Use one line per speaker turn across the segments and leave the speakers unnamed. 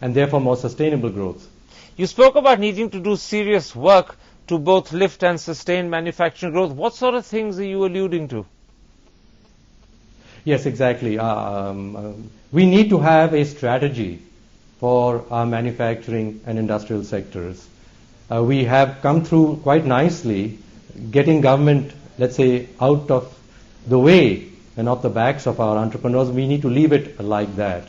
and therefore more sustainable growth.
You spoke about needing to do serious work to both lift and sustain manufacturing growth. What sort of things are you alluding to?
Yes, exactly. We need to have a strategy for our manufacturing and industrial sectors. We have come through quite nicely getting government, let's say, out of the way and off the backs of our entrepreneurs. We need to leave it like that.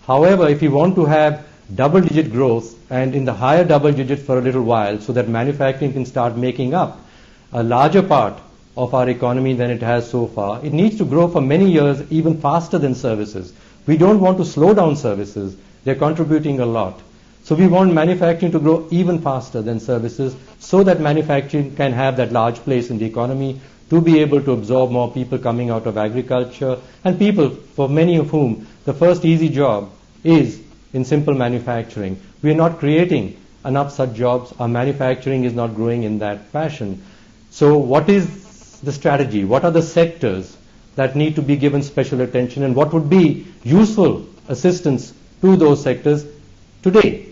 However, if we want to have double-digit growth and in the higher double digits for a little while so that manufacturing can start making up a larger part of our economy than it has so far, it needs to grow for many years even faster than services. We don't want to slow down services. They're contributing a lot. So we want manufacturing to grow even faster than services so that manufacturing can have that large place in the economy to be able to absorb more people coming out of agriculture and people for many of whom the first easy job is in simple manufacturing. We are not creating enough such jobs. Our manufacturing is not growing in that fashion. So what is the strategy? What are the sectors that need to be given special attention, and what would be useful assistance to those sectors today?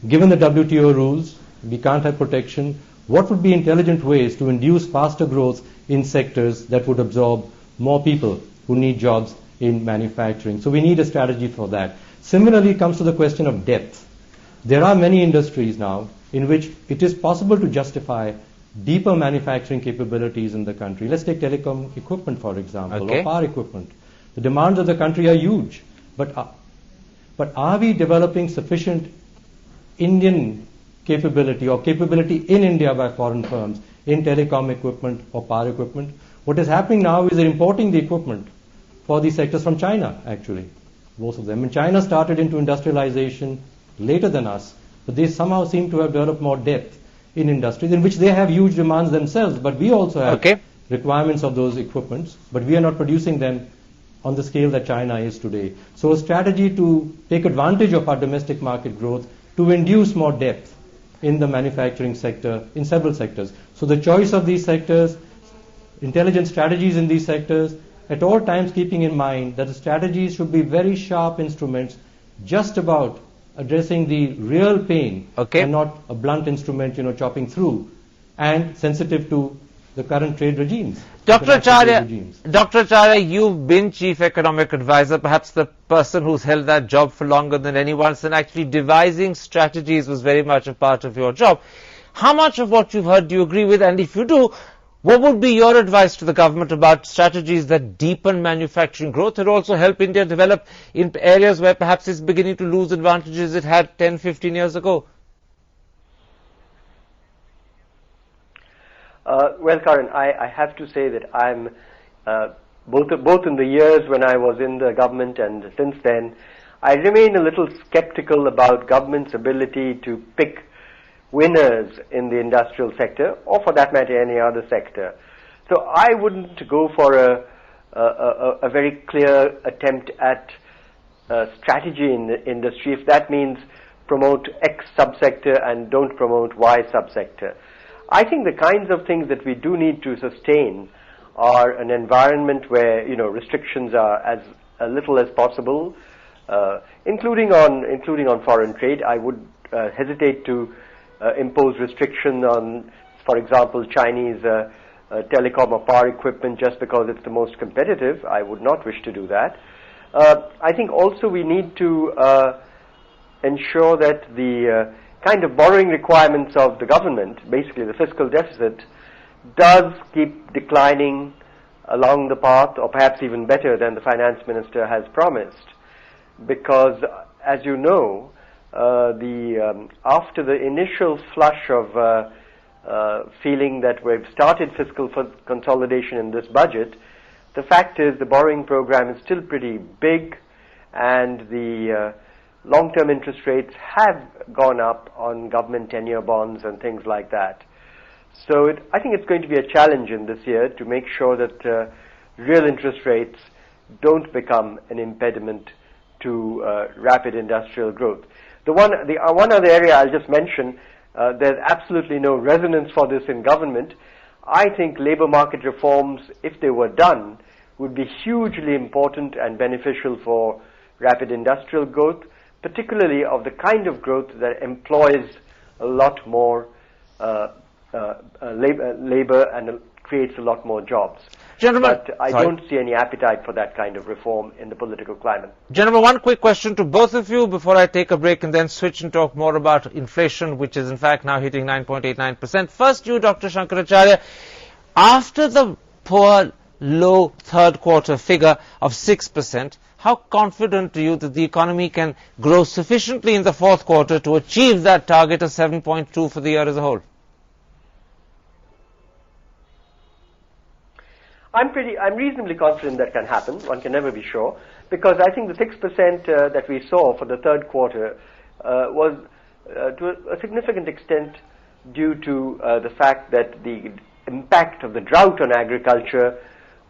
Given the WTO rules, we can't have protection. What would be intelligent ways to induce faster growth in sectors that would absorb more people who need jobs in manufacturing? So we need a strategy for that. Similarly, it comes to the question of depth. There are many industries now in which it is possible to justify deeper manufacturing capabilities in the country. Let's take telecom equipment, for example, or power equipment. The demands of the country are huge, but are we developing sufficient Indian capability or capability in India by foreign firms in telecom equipment or power equipment? What is happening now is they're importing the equipment for these sectors from China, actually, most of them. And China started into industrialization later than us, but they somehow seem to have developed more depth in industries in which they have huge demands themselves, but we also have requirements of those equipments, but we are not producing them on the scale that China is today. So a strategy to take advantage of our domestic market growth to induce more depth in the manufacturing sector, in several sectors. So the choice of these sectors, intelligent strategies in these sectors, at all times keeping in mind that the strategies should be very sharp instruments just about addressing the real pain and not a blunt instrument, chopping through, and sensitive to the current trade regimes.
Dr. Acharya, you've been Chief Economic Advisor, perhaps the person who's held that job for longer than anyone else, and actually devising strategies was very much a part of your job. How much of what you've heard do you agree with? And if you do, what would be your advice to the government about strategies that deepen manufacturing growth and also help India develop in areas where perhaps it's beginning to lose advantages it had 10, 15 years ago?
Well, Karan, I have to say that I'm both in the years when I was in the government and since then, I remain a little skeptical about government's ability to pick winners in the industrial sector, or for that matter, any other sector. So I wouldn't go for a very clear attempt at strategy in the industry if that means promote X subsector and don't promote Y subsector. I think the kinds of things that we do need to sustain are an environment where restrictions are as little as possible, including on foreign trade. I would hesitate to impose restriction on, for example, Chinese telecom or power equipment just because it's the most competitive. I would not wish to do that. I think also we need to ensure that the kind of borrowing requirements of the government, basically the fiscal deficit, does keep declining along the path, or perhaps even better than the finance minister has promised. Because, as you know, after the initial flush of feeling that we've started fiscal consolidation in this budget, the fact is the borrowing program is still pretty big, and the long-term interest rates have gone up on government 10-year bonds and things like that. So I think it's going to be a challenge in this year to make sure that real interest rates don't become an impediment to rapid industrial growth. The one other area I'll just mention, there's absolutely no resonance for this in government. I think labor market reforms, if they were done, would be hugely important and beneficial for rapid industrial growth. particularly of the kind of growth that employs a lot more labor and creates a lot more jobs.
Gentlemen,
but I don't see any appetite for that kind of reform in the political climate.
Gentlemen, one quick question to both of you before I take a break and then switch and talk more about inflation, which is in fact now hitting 9.89%. First, you, Dr. Shankaracharya, after the poor, low third quarter figure of 6%, how confident are you that the economy can grow sufficiently in the fourth quarter to achieve that target of 7.2 for the year as a whole?
I'm reasonably confident that can happen. One can never be sure, because I think the 6% that we saw for the third quarter was to a significant extent due to the fact that the impact of the drought on agriculture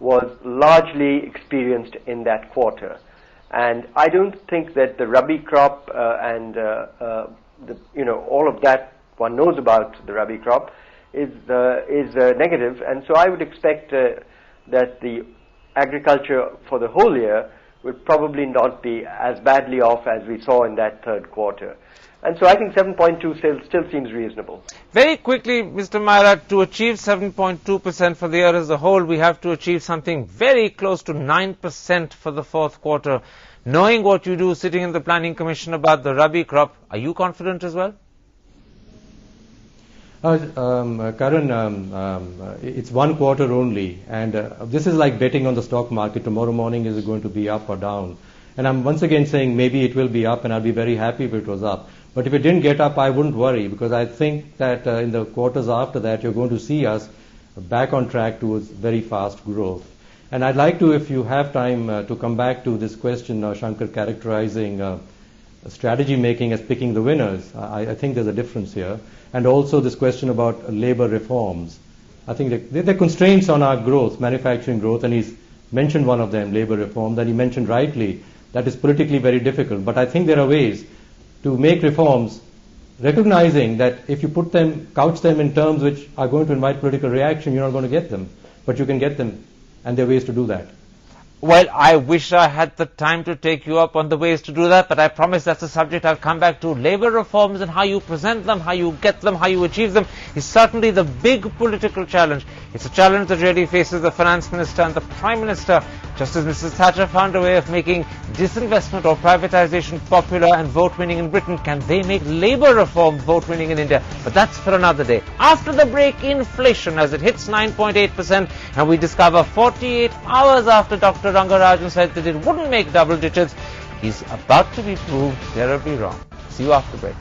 was largely experienced in that quarter. And I don't think that the Rabi crop and all of that one knows about the Rabi crop is negative, and so I would expect that the agriculture for the whole year would probably not be as badly off as we saw in that third quarter. And so I think 7.2 still seems reasonable.
Very quickly, Mr. Maira, to achieve 7.2% for the year as a whole, we have to achieve something very close to 9% for the fourth quarter. Knowing what you do sitting in the Planning Commission about the Rabi crop, are you confident as well?
Karan, it's one quarter only, and this is like betting on the stock market. Tomorrow morning is it going to be up or down? And I'm once again saying maybe it will be up, and I'll be very happy if it was up. But if it didn't get up, I wouldn't worry, because I think that in the quarters after that, you're going to see us back on track towards very fast growth. And I'd like to, if you have time, to come back to this question, Shankar characterizing strategy making as picking the winners. I think there's a difference here. And also this question about labor reforms. I think there are constraints on our growth, manufacturing growth, and he's mentioned one of them, labor reform, that he mentioned rightly. That is politically very difficult. But I think there are ways to make reforms, recognizing that if you couch them in terms which are going to invite political reaction, you're not going to get them. But you can get them, and there are ways to do that.
Well, I wish I had the time to take you up on the ways to do that, but I promise that's a subject I'll come back to. Labor reforms and how you present them, how you get them, how you achieve them is certainly the big political challenge. It's a challenge that really faces the Finance Minister and the Prime Minister. Just as Mrs. Thatcher found a way of making disinvestment or privatization popular and vote winning in Britain, can they make labor reform vote winning in India? But that's for another day. After the break, inflation as it hits 9.8%, and we discover 48 hours after Dr. Rangarajan said that it wouldn't make double digits, he's about to be proved terribly wrong. See you after break.